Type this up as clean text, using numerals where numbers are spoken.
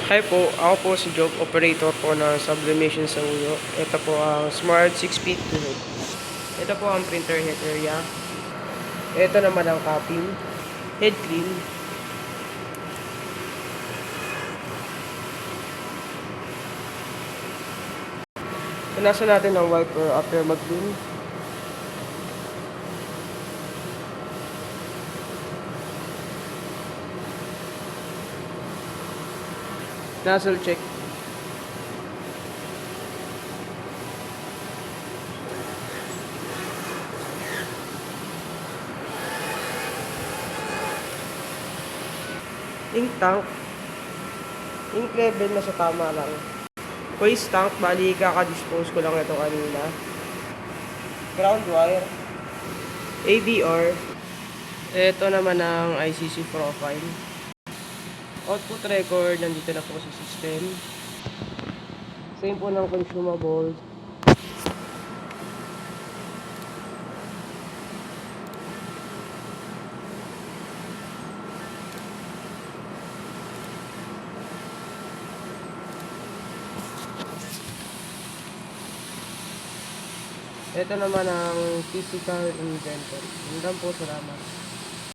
Hi po, ako po si Job, operator po ng Sublimation sa Uyo. Ito po ang Smart 6-feet head. Ito po ang printer head area. Ito naman ang copy, head cream. Punasan natin ang wiper after mag-clean. Nozzle check. Ink tank. Ink level na sa tama lang. Waste tank, bali kaka-dispose ko lang ito kanina. Ground wire. ADR. Ito naman ang ICC profile. Output record, nandito na po sa system. Same po ng consumables. Ito naman ang physical inventory. Hanggang po, salamat.